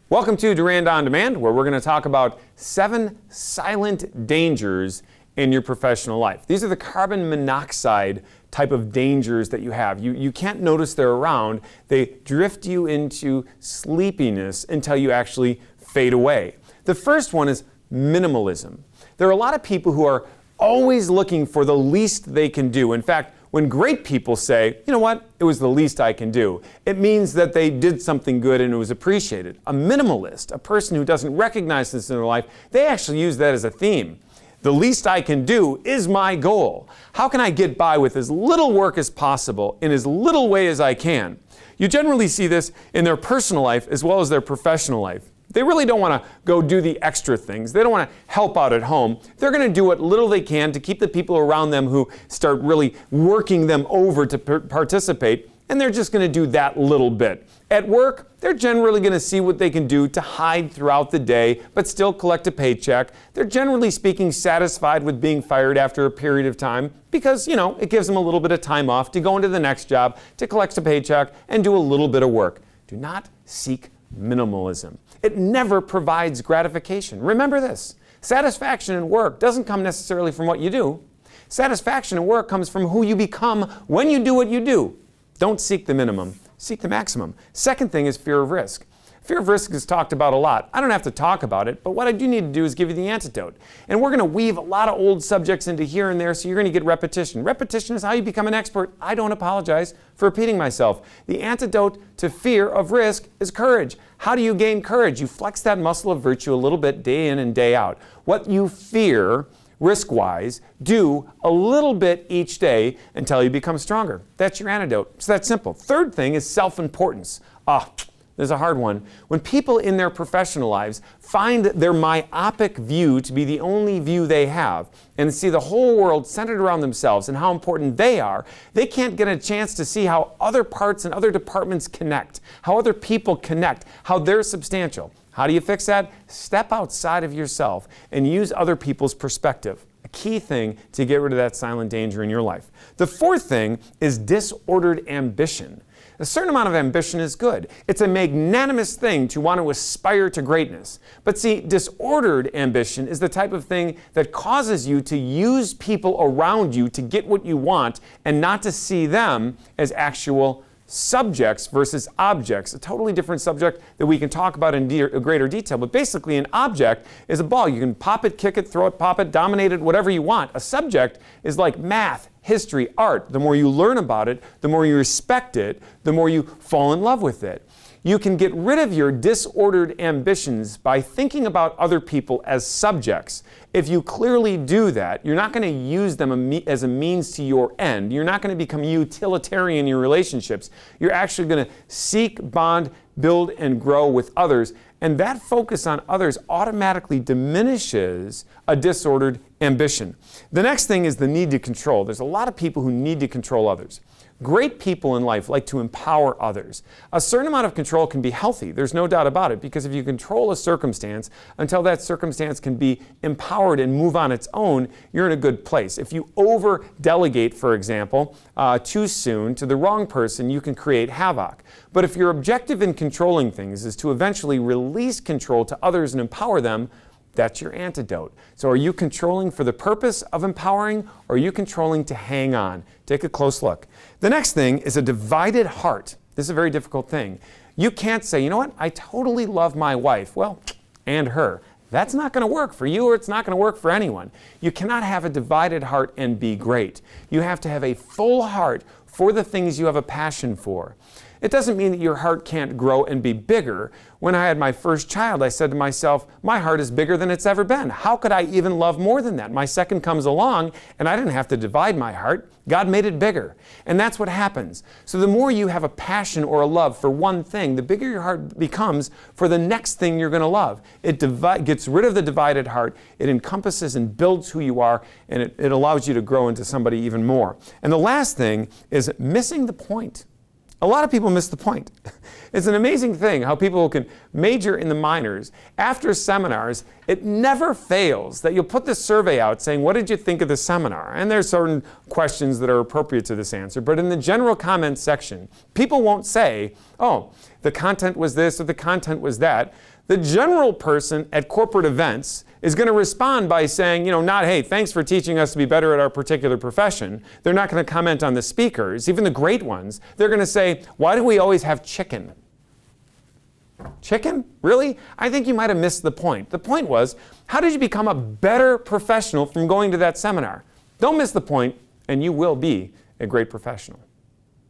Welcome to Durand On Demand, where we're going to talk about 7 silent dangers in your professional life. These are the carbon monoxide type of dangers that you have. You can't notice they're around. They drift you into sleepiness until you actually fade away. The first one is minimalism. There are a lot of people who are always looking for the least they can do. In fact, when great people say, you know what, it was the least I can do, it means that they did something good and it was appreciated. A minimalist, a person who doesn't recognize this in their life, they actually use that as a theme. The least I can do is my goal. How can I get by with as little work as possible in as little way as I can? You generally see this in their personal life as well as their professional life. They really don't want to go do the extra things. They don't want to help out at home. They're going to do what little they can to keep the people around them who start really working them over to participate, and they're just going to do that little bit. At work, they're generally going to see what they can do to hide throughout the day, but still collect a paycheck. They're generally speaking satisfied with being fired after a period of time because, it gives them a little bit of time off to go into the next job, to collect a paycheck, and do a little bit of work. Do not seek minimalism. It never provides gratification. Remember this, satisfaction in work doesn't come necessarily from what you do. Satisfaction in work comes from who you become when you do what you do. Don't seek the minimum, seek the maximum. Second thing is fear of risk. Fear of risk is talked about a lot. I don't have to talk about it, but what I do need to do is give you the antidote. And we're going to weave a lot of old subjects into here and there, so you're going to get repetition. Repetition is how you become an expert. I don't apologize for repeating myself. The antidote to fear of risk is courage. How do you gain courage? You flex that muscle of virtue a little bit day in and day out. What you fear, risk-wise, do a little bit each day until you become stronger. That's your antidote. It's that simple. Third thing is self-importance. There's a hard one. When people in their professional lives find their myopic view to be the only view they have and see the whole world centered around themselves and how important they are, they can't get a chance to see how other parts and other departments connect, how other people connect, how they're substantial. How do you fix that? Step outside of yourself and use other people's perspective. A key thing to get rid of that silent danger in your life. The fourth thing is disordered ambition. A certain amount of ambition is good. It's a magnanimous thing to want to aspire to greatness. But see, disordered ambition is the type of thing that causes you to use people around you to get what you want and not to see them as actual subjects versus objects. A totally different subject that we can talk about in greater detail. But basically, an object is a ball. You can pop it, kick it, throw it, pop it, dominate it, whatever you want. A subject is like math, history, art. The more you learn about it, the more you respect it, the more you fall in love with it. You can get rid of your disordered ambitions by thinking about other people as subjects. If you clearly do that, you're not going to use them as a means to your end. You're not going to become utilitarian in your relationships. You're actually going to seek, bond, build, and grow with others. And that focus on others automatically diminishes a disordered ambition. The next thing is the need to control. There's a lot of people who need to control others. Great people in life like to empower others. A certain amount of control can be healthy. There's no doubt about it, because if you control a circumstance until that circumstance can be empowered and move on its own, you're in a good place. If you over-delegate, for example, too soon to the wrong person, you can create havoc. But if your objective in controlling things is to eventually release control to others and empower them, that's your antidote. So are you controlling for the purpose of empowering, or are you controlling to hang on? Take a close look. The next thing is a divided heart. This is a very difficult thing. You can't say, you know what, I totally love my wife. Well, and her. That's not going to work for you, or it's not going to work for anyone. You cannot have a divided heart and be great. You have to have a full heart for the things you have a passion for. It doesn't mean that your heart can't grow and be bigger. When I had my first child, I said to myself, my heart is bigger than it's ever been. How could I even love more than that? My second comes along, and I didn't have to divide my heart. God made it bigger. And that's what happens. So the more you have a passion or a love for one thing, the bigger your heart becomes for the next thing you're going to love. It gets rid of the divided heart. It encompasses and builds who you are, and it allows you to grow into somebody even more. And the last thing is missing the point. A lot of people miss the point. It's an amazing thing how people can major in the minors. After seminars, it never fails that you'll put this survey out saying, what did you think of the seminar? And there's certain questions that are appropriate to this answer. But in the general comments section, people won't say, oh, the content was this or the content was that. The general person at corporate events is going to respond by saying, not, hey, thanks for teaching us to be better at our particular profession. They're not going to comment on the speakers, even the great ones. They're going to say, why do we always have chicken? Chicken? Really? I think you might have missed the point. The point was, how did you become a better professional from going to that seminar? Don't miss the point, and you will be a great professional.